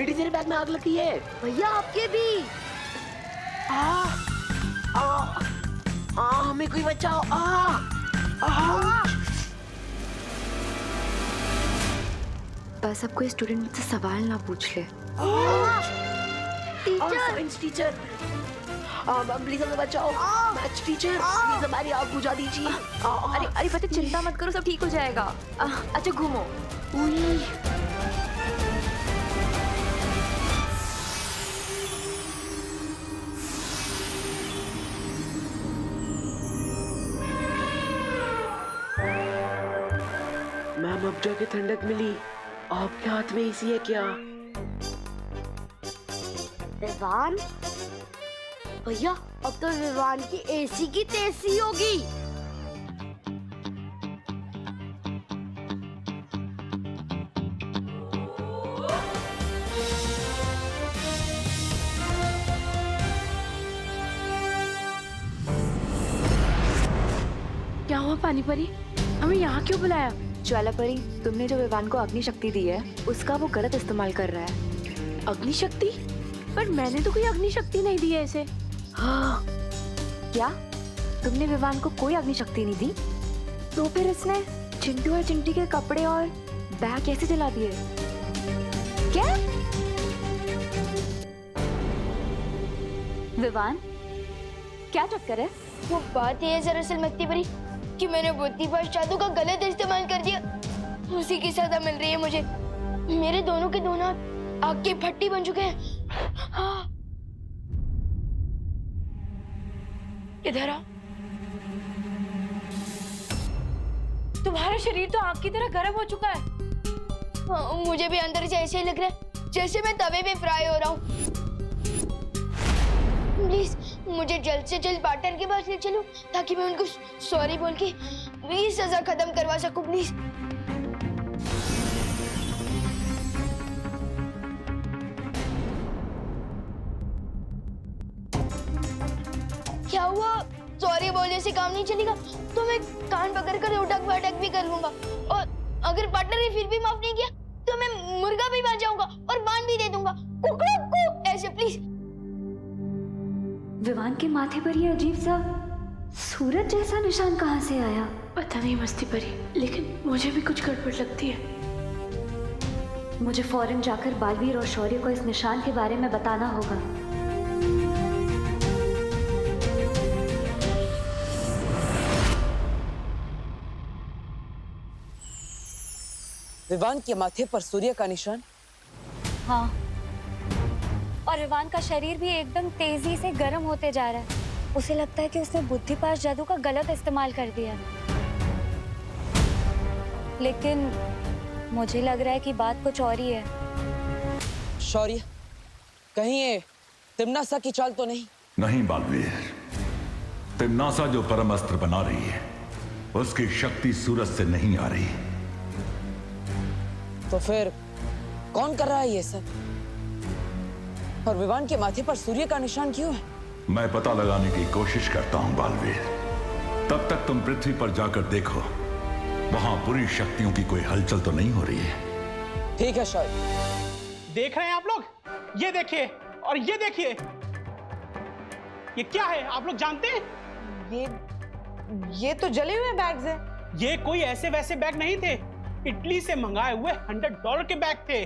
बेटी तेरे बैग में आग लगी है। भैया आपके भी। हमें कोई बचाओ। बस अब कोई स्टूडेंट मुझसे सवाल ना पूछ ले। साइंस टीचर प्लीज हमें बचाओ। मैथ्स टीचर प्लीज हमारी आग बुझा दीजिए। अरे पता, चिंता मत करो, सब ठीक हो जाएगा। अच्छा घूमो। मैम अब जाके ठंडक मिली। आपके हाथ में एसी है क्या? विवान भैया, अब तो विवान की एसी की तेजी होगी। क्या हुआ पानी परी, हमें यहाँ क्यों बुलाया? ज्वाला परी, तुमने जो विवान को अग्नि शक्ति दी है उसका वो गलत इस्तेमाल कर रहा है। अग्नि शक्ति? पर मैंने तो कोई अग्नि शक्ति नहीं दी है इसे। हाँ। क्या तुमने विवान को कोई अग्नि शक्ति नहीं दी? तो फिर इसने चिंटू और चिंटी के कपड़े और बैग कैसे जला दिए? क्या? विवान क्या चक्कर है? वो बात ये है दरअसल मक्ती परी कि मैंने बुद्धिपाश जादू का गलत इस्तेमाल कर दिया। उसी की सजा मिल रही है मुझे। मेरे दोनों के दोनों हाथ आग की भट्टी बन चुके हैं। इधर आ। तुम्हारा शरीर तो आग की तरह गर्म हो चुका है। हाँ, मुझे भी अंदर से ऐसे ही लग रहा है जैसे मैं तवे पे फ्राई हो रहा हूँ। प्लीज मुझे जल्द से जल्द पार्टनर के पास ले चलो ताकि मैं उनको सॉरी बोल के मेरी सजा खत्म करवा सकूं। प्लीज। क्या हुआ? सॉरी बोलने से काम नहीं चलेगा तो मैं कान पकड़कर उठक बैठक भी कर लूंगा, और अगर पार्टनर ने फिर भी माफ नहीं किया तो मैं मुर्गा भी बन जाऊंगा और बांध भी दे दूंगा। कुक ऐसे प्लीज। विवान के माथे पर ये अजीब सा सूरज जैसा निशान कहाँ से आया? पता नहीं मस्ती परी, लेकिन मुझे भी कुछ गड़बड़ लगती है। मुझे फौरन जाकर बालवीर और शौर्य को इस निशान के बारे में बताना होगा। विवान के माथे पर सूर्य का निशान? हाँ, और विवान का शरीर भी एकदम तेजी से गर्म होते जा रहा है। उसे लगता है कि उसने बुद्धिपाश जादू का गलत इस्तेमाल कर दिया। लेकिन मुझे लग रहा है कि बात कुछ और ही है। शौर्य, कहीं ये तिम्नासा की चाल तो नहीं? नहीं बालवीर, तिम्नासा जो परम अस्त्र बना रही है उसकी शक्ति सूरज से नहीं आ रही। तो फिर कौन कर रहा है ये सब? और विवान के माथे पर सूर्य का निशान क्यों है? मैं पता लगाने की कोशिश करता हूं बालवीर। तब तक तुम पृथ्वी पर जाकर देखो, वहां पूरी शक्तियों की कोई हलचल तो नहीं हो रही है। ठीक है शौर्य। देख रहे हैं आप लोग? ये देखिए और ये देखिए, ये क्या है आप लोग जानते हैं? ये तो जले हुए बैग्स हैं। ये कोई ऐसे वैसे बैग नहीं थे, इटली से मंगाए हुए $100 के बैग थे।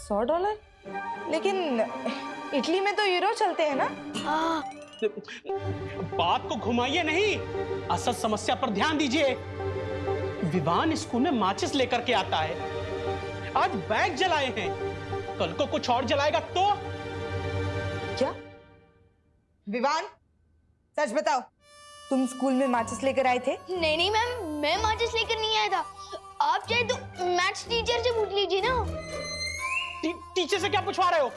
$100? लेकिन इटली में तो यूरो चलते हैं ना? बात को घुमाइए नहीं, असल समस्या पर ध्यान दीजिए। विवान स्कूल में माचिस लेकर के आता है, आज बैग जलाए हैं, कल को कुछ और जलाएगा तो? क्या विवान, सच बताओ, तुम स्कूल में माचिस लेकर आए थे? नहीं नहीं मैम, मैं माचिस लेकर नहीं आया था। आप चाहे तो मैथ्स टीचर से पूछ लीजिए ना। टीचर से क्या पूछवा रहे हो?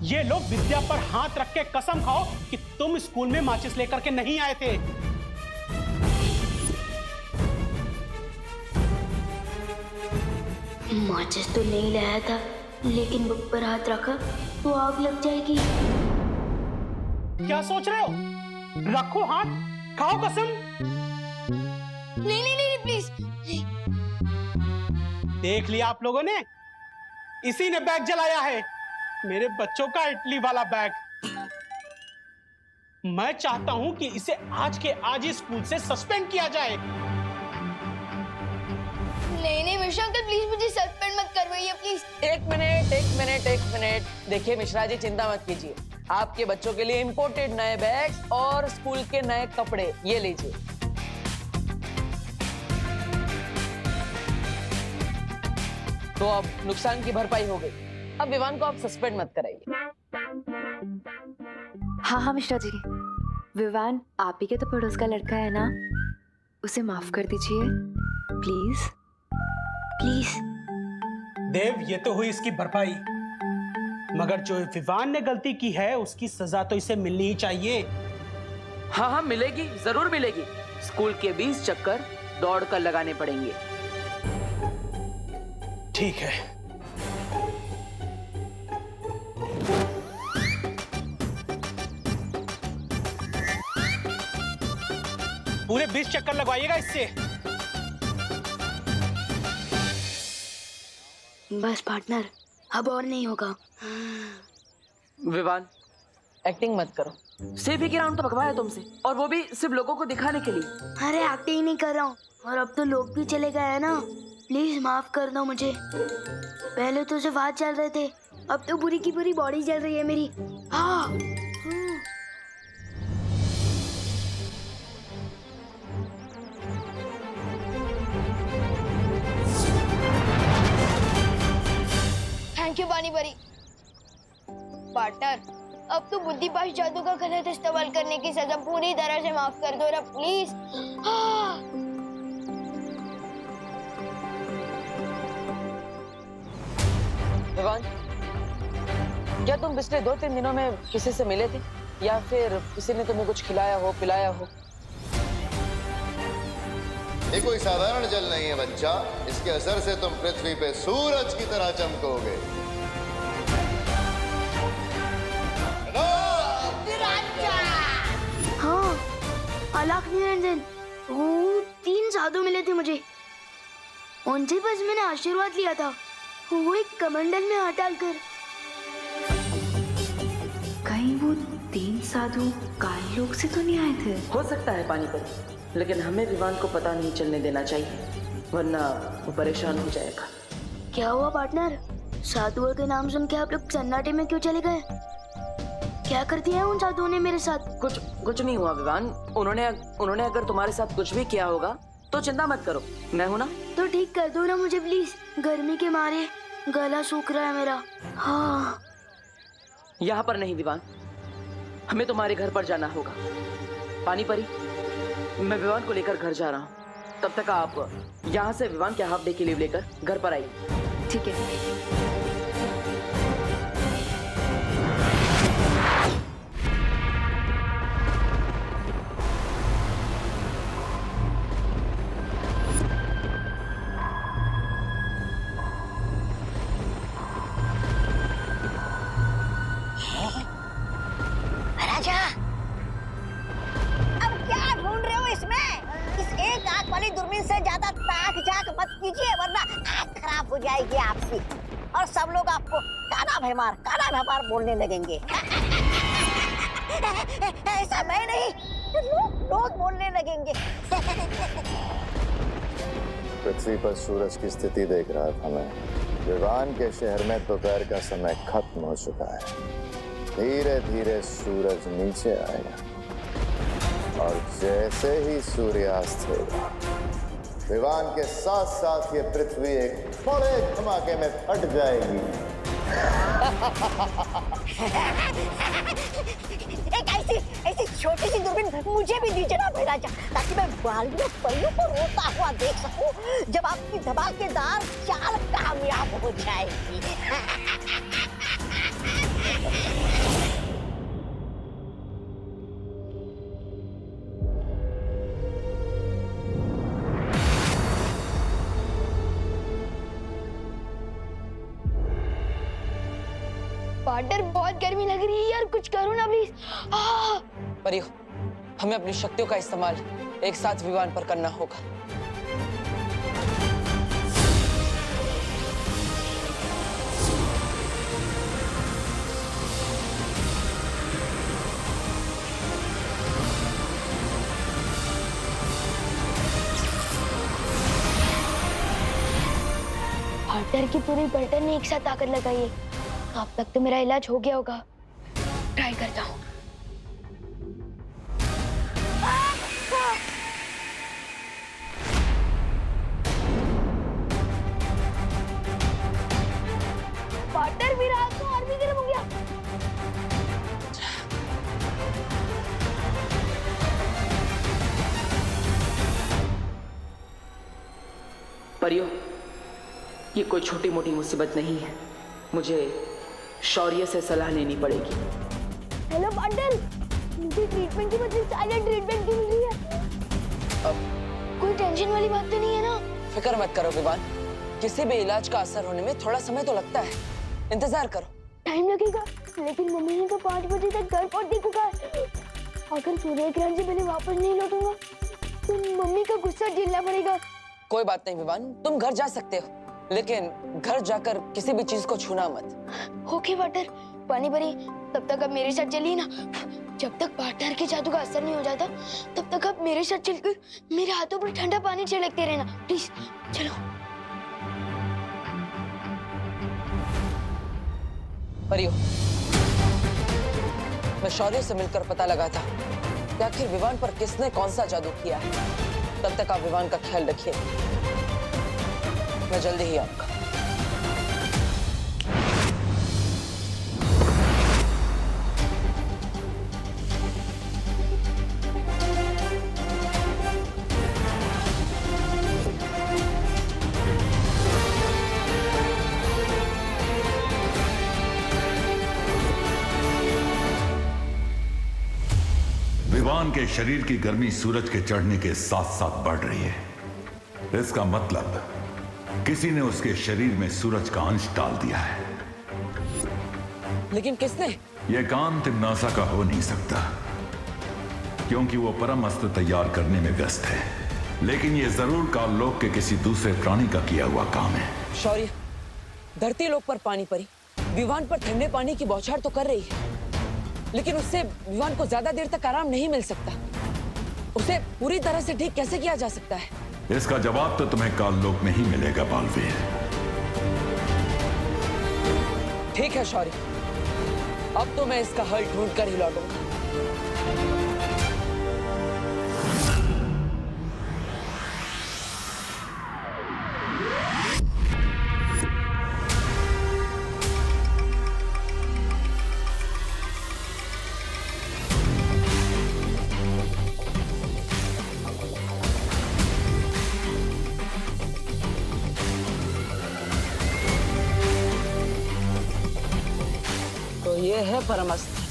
ये लोग विद्या पर हाथ रख के कसम खाओ कि तुम स्कूल में माचिस लेकर के नहीं आए थे। माचिस तो नहीं लाया था, लेकिन बुक पर हाथ रखा तो आग लग जाएगी। क्या सोच रहे हो? रखो हाथ, खाओ कसम। नहीं नहीं नहीं प्लीज। देख लिया आप लोगों ने, इसी ने बैग जलाया है, मेरे बच्चों का इटली वाला बैग। मैं चाहता हूं कि इसे आज के आज ही स्कूल से सस्पेंड किया जाए। नहीं मिश्रा अंकल, प्लीज मुझे सस्पेंड मत करवाइए प्लीज। एक मिनट। देखिए मिश्रा जी, चिंता मत कीजिए। आपके बच्चों के लिए इंपोर्टेड नए बैग्स और स्कूल के नए कपड़े ये लीजिए। तो अब नुकसान की भरपाई हो गई। अब विवान को आप सस्पेंड मत कराइए। हाँ मिश्रा जी, विवान आप ही के तो पड़ोस का लड़का है ना, उसे माफ कर दीजिए प्लीज प्लीज। देव, ये तो हुई इसकी भरपाई, मगर जो विवान ने गलती की है उसकी सजा तो इसे मिलनी ही चाहिए। हाँ मिलेगी, जरूर मिलेगी। स्कूल के 20 चक्कर दौड़ कर लगाने पड़ेंगे। ठीक है। पूरे 20 चक्कर लगवाइएगा इससे। बस पार्टनर, अब और नहीं होगा। विवान, एक्टिंग मत करो। सिर्फ एक राउंड तो भगवाया तुमसे, और वो भी सिर्फ लोगों को दिखाने के लिए। अरे एक्टिंग नहीं कर रहा हूँ, और अब तो लोग भी चले गए हैं ना, प्लीज माफ कर दो मुझे। पहले तो सिर्फ हाथ चल रहे थे, अब तो पूरी की पूरी बॉडी चल रही है मेरी। हाँ। थैंक यू पानी परी। पार्टनर, अब तो बुद्धिपाश जादू का गलत इस्तेमाल करने की सजा पूरी तरह से माफ कर दो ना प्लीज। हाँ। विवान, क्या तुम पिछले 2-3 दिनों में किसी से मिले थे, या फिर किसी ने तुम्हें कुछ खिलाया हो, पिलाया हो? ये कोई साधारण जल नहीं है बच्चा, इसके असर से तुम पृथ्वी पे सूरज की तरह चमकोगे। हाँ, अलख निरंजन, वो 3 साधु मिले थे मुझे, उनसे बस मैंने आशीर्वाद लिया था, वो एक कमंडल में हाथ डालकर। कहीं वो 3 साधु काल लोक से तो नहीं आए थे? हो सकता है पानी पर, लेकिन हमें विवान को पता नहीं चलने देना चाहिए, वरना वो परेशान हो जाएगा। क्या हुआ पार्टनर? साधुओं के नाम सुन के आप लोग सन्नाटे में क्यों चले गए? क्या कर दिया उन साधुओं ने मेरे साथ? कुछ नहीं हुआ विवान। उन्होंने अगर तुम्हारे साथ कुछ भी किया होगा तो चिंता मत करो, मैं हूं ना। तो ठीक कर दो ना मुझे प्लीज, गर्मी के मारे गला सूख रहा है मेरा। हाँ। यहाँ पर नहीं विवान, हमें तुम्हारे घर पर जाना होगा। पानी परी, मैं विवान को लेकर घर जा रहा हूँ, तब तक आप यहाँ से विवान के हाफ डे की लीव लेकर घर पर आइए। ठीक है। राजा, अब क्या ढूंढ रहे हो इसमें? इस एक आंख वाली दूरबीन से ज्यादा ताक झांक मत कीजिए, वरना आंख खराब हो जाएगी आपकी, और सब लोग आपको काला भैमार बोलने लगेंगे। ऐसा मैं नहीं, लोग बोलने लगेंगे। पृथ्वी पर सूरज की स्थिति देख रहा था मैं। विवान के शहर में दोपहर का समय खत्म हो चुका है। धीरे धीरे सूरज नीचे आएगा, और जैसे ही सूर्यास्त होगा, विवान के साथ साथ ये पृथ्वी एक बड़े धमाके में फट जाएगी। एक ऐसी छोटी सी दूरबीन मुझे भी दीजिए ना राजा, ताकि मैं बालियों परियों को रोता हुआ देख सकूं जब आपकी धमाकेदार चाल कामयाब हो जाएगी। पार्टनर, बहुत गर्मी लग रही है यार, कुछ करो ना प्लीज। परियो, हमें अपनी शक्तियों का इस्तेमाल एक साथ विवान पर करना होगा। पार्टनर की पूरी पलटन ने एक साथ ताकत लगाई है। अब तक तो मेरा इलाज हो गया होगा। ट्राई करता हूँ। पार्टनर भी रहा तो और भी गर्म हो गया। परियो, ये कोई छोटी मोटी मुसीबत नहीं है। मुझे शौर्य से सलाह लेनी पड़ेगी। हेलो पार्टनर, मुझे ट्रीटमेंट की बदले साइलेंट ट्रीटमेंट की मिल रही है। कोई टेंशन वाली बात तो नहीं है ना? फिक्र मत करो विवान, किसी भी इलाज का असर होने में थोड़ा समय तो लगता है, इंतजार करो। टाइम लगेगा, लेकिन मम्मी ने तो 5 बजे तक घर पहुंचने को कहा है। अगर सूर्य ग्रहण से पहले वापस नहीं लौटूंगा तो मम्मी का गुस्सा झेलना पड़ेगा। कोई बात नहीं विवान, तुम घर जा सकते हो, लेकिन घर जाकर किसी भी चीज को छूना मत। ओके पार्टनर, पानी भरी तब तक आप मेरे साथ चलिए ना। जब तक पार्टनर के जादू का असर नहीं हो जाता तब तक आप मेरे साथ चलकर मेरे हाथों पर ठंडा पानी छिड़कते रहना, प्लीज। चलो। परियो, मैं शौर्य से मिलकर पता लगा था कि आखिर विवान पर किसने कौन सा जादू किया है। तब तक आप विवान का ख्याल रखिए, मैं जल्दी ही आऊंगा। विवान के शरीर की गर्मी सूरज के चढ़ने के साथ साथ बढ़ रही है। इसका मतलब किसी ने उसके शरीर में सूरज का अंश डाल दिया है। लेकिन किसने? यह काम तिम्नासा का हो नहीं सकता, क्योंकि वो परम अस्त्र तैयार करने में व्यस्त है। लेकिन यह जरूर काललोक के किसी दूसरे प्राणी का किया हुआ काम है। शौर्य, धरती लोक पर पानी परी विवान पर ठंडे पानी की बौछार तो कर रही है, लेकिन उससे विवान को ज्यादा देर तक आराम नहीं मिल सकता। उसे पूरी तरह से ठीक कैसे किया जा सकता है? इसका जवाब तो तुम्हें काललोक में ही मिलेगा बालवीर। ठीक है शौर्य, अब तो मैं इसका हल ढूंढ कर ही लौटूंगा। ये है परमस्त्र।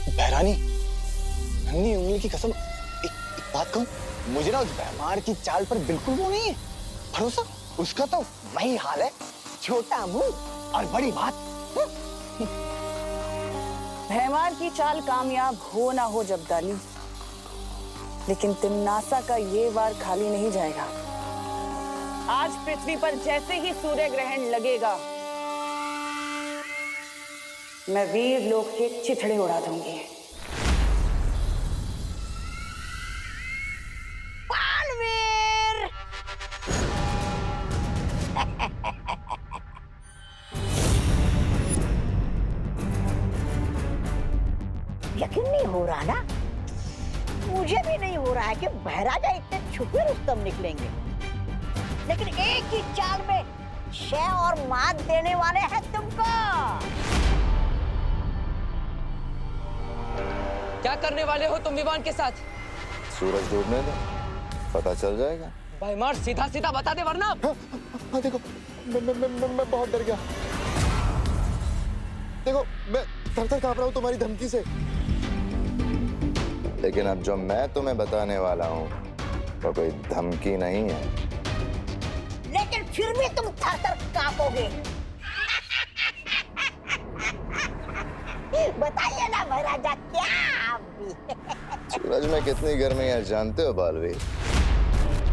बहरानी, नन्ही उंगली की कसम, एक बात कहूं, मुझे ना उस भैमार की चाल पर बिल्कुल वो नहीं है भरोसा। उसका तो वही हाल है, छोटा मुंह और बड़ी बात। भैमार की चाल कामयाब हो ना हो जब्दाली, लेकिन तिम्नासा का ये वार खाली नहीं जाएगा। आज पृथ्वी पर जैसे ही सूर्य ग्रहण लगेगा, मैं वीर लोक के चिथड़े उड़ा दूंगी। बालवीर! यकीन नहीं हो रहा ना? मुझे भी नहीं हो रहा है कि बहराजा इतने छुपे रुस्तम निकलेंगे, लेकिन एक ही चाल में शय और मात देने वाले हैं तुमको। क्या करने वाले हो तुम विवान के साथ? सूरज डूबने दो, पता चल जाएगा। भैमार सीधा सीधा बता दे वरना। हाँ, देखो मैं बहुत डर गया। देखो मैं थर-थर कांप रहा हूँ तुम्हारी धमकी से। लेकिन अब जो मैं तुम्हें बताने वाला हूँ वो कोई धमकी नहीं है। लेकिन फिर भी तुम थर-थर कांपोगे। बताइए ना महाराजा, क्या आप भी? सूरज में कितनी गर्मी है जानते हो बालवीर?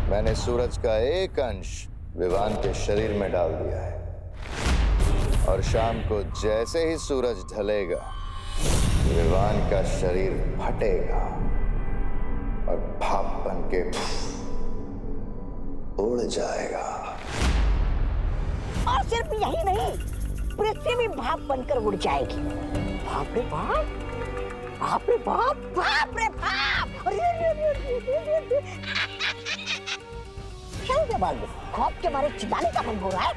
मैंने सूरज का एक अंश विवान के शरीर में डाल दिया है, और शाम को जैसे ही सूरज ढलेगा विवान का शरीर फटेगा और भाप बन के उड़ जाएगा। और सिर्फ यही नहीं, पृथ्वी भी भाप बनकर उड़ जाएगी। बाप रे बाप, बाप रे बाप, बाप रे बाप। क्या हो गया बाल? खौफ के मारे चिल्लाने का मन हो रहा है?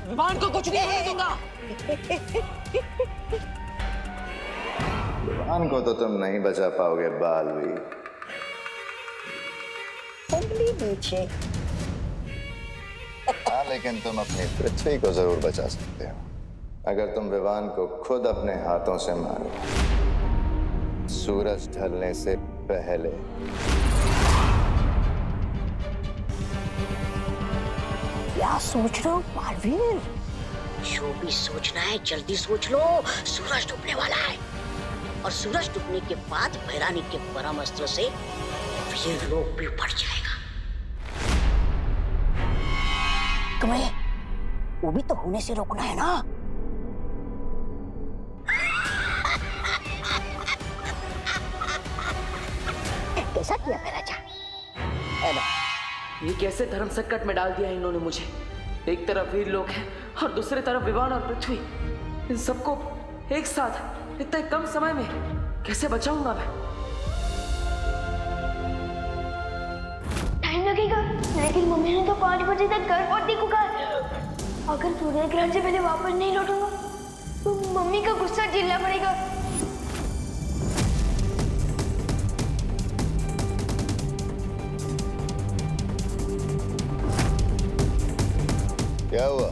विवान को कुछ नहीं होने दूंगा। विवान को तो तुम नहीं बचा पाओगे बालवीर। उंगली नीचे। हाँ, लेकिन तुम अपनी पृथ्वी को जरूर बचा सकते हो अगर तुम विवान को खुद अपने हाथों से मारो, सूरज ढलने से पहले। क्या सोच रहे हो बालवीर? जो भी सोचना है जल्दी सोच लो। सूरज डूबने वाला है और सूरज डूबने के बाद भैरानी के परम अस्त्र से वीर लोक भी बढ़ जाएगा। तुम्हें वो भी तो होने से रोकना है ना। कैसा किया मेरा जान? ये कैसे धर्म संकट में डाल दिया इन्होंने मुझे। एक तरफ वीर लोग हैं और दूसरी तरफ विवान और पृथ्वी। इन सबको एक साथ इतने कम समय में कैसे बचाऊंगा मैं? टाइम लगेगा, लेकिन मम्मी ने तो 5 बजे तक घर पहुंचने को कहा। अगर सूर्य ग्रहण से पहले वापस नहीं लौटूंगा तो मम्मी का गुस्सा झेलना पड़ेगा। क्या हुआ?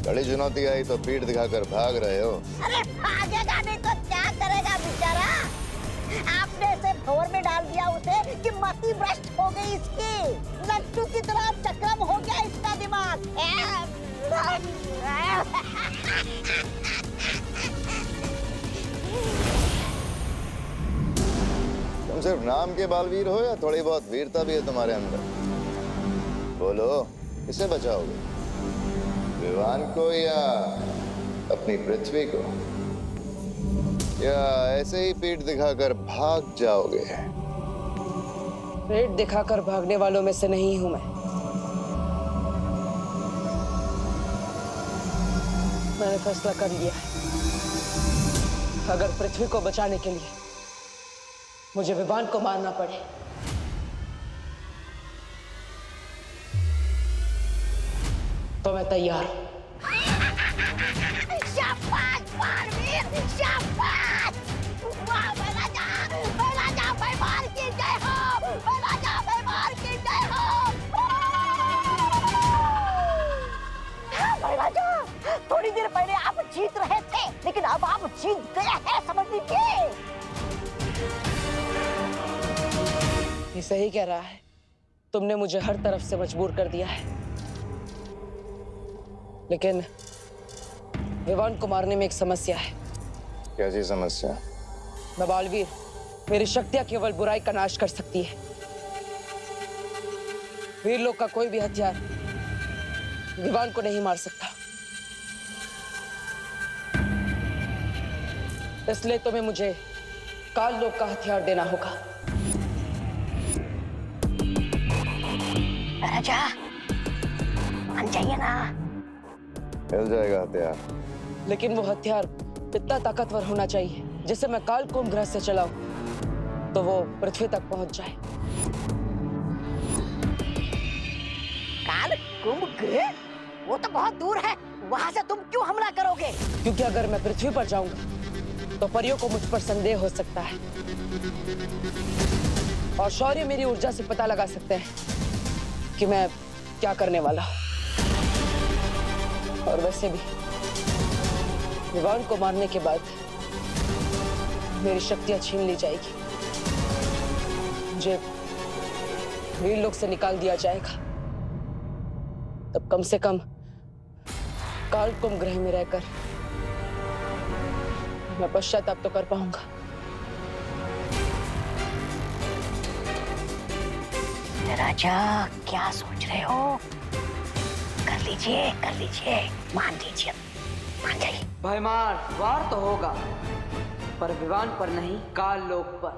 बड़ी चुनौती आई तो पीठ दिखाकर भाग रहे हो? अरे भागेगा नहीं तो क्या करेगा बेचारा? आपने इसे भंवर में डाल दिया उसे कि मति भ्रष्ट हो गई इसकी। लट्टू की तरह चक्रम हो गया इसका दिमाग। तुम सिर्फ नाम के बालवीर हो या थोड़ी बहुत वीरता भी है तुम्हारे अंदर? बोलो, किसे बचाओगे? विवान को या अपनी पृथ्वी को? या ऐसे ही पीठ दिखाकर भाग जाओगे? पेट दिखाकर भागने वालों में से नहीं हूं मैं। मैंने फैसला कर लिया है। अगर पृथ्वी को बचाने के लिए मुझे विवान को मारना पड़े तो मैं तैयार हूं। शाबाश बालवीर, शाबाश! वाह बेलाजा भैमार की जय हो, बेलाजा भैमार की जय हो। बेलाजा, थोड़ी देर पहले आप जीत रहे थे, लेकिन अब आप जीत गए हैं, समझ लीजिए। ये सही कह रहा है। तुमने मुझे हर तरफ से मजबूर कर दिया है, लेकिन विवान को मारने में एक समस्या है। कैसी समस्या? मैं बालवीर, मेरी शक्तियां केवल बुराई का नाश कर सकती है। वीर लोग का कोई भी हथियार विवान को नहीं मार सकता। इसलिए तुम्हें मुझे काल लोक का हथियार देना होगा। राजा, मान जाइए ना। मिल जाएगा हथियार, लेकिन वो हथियार इतना ताकतवर होना चाहिए जिसे मैं काल कुंभ ग्रह से चलाऊं तो वो पृथ्वी तक पहुंच जाए। काल कुंभ ग्रह? वो तो बहुत दूर है, वहां से तुम क्यों हमला करोगे? क्योंकि अगर मैं पृथ्वी पर जाऊंगा तो परियों को मुझ पर संदेह हो सकता है और शौर्य मेरी ऊर्जा से पता लगा सकते हैं कि मैं क्या करने वाला हूं। और वैसे भी विवान को मारने के बाद मेरी शक्तियां छीन ली जाएगी, मुझे वीर लोक से निकाल दिया जाएगा। तब कम से कम काल कुंभ ग्रह में रहकर मैं पश्चाताप तो कर पाऊंगा। राजा, क्या सोच रहे हो? कर लीजिए, मान लीजिए, मान जाइए। भयमार वार तो होगा, पर विवान पर नहीं, काल लोक पर।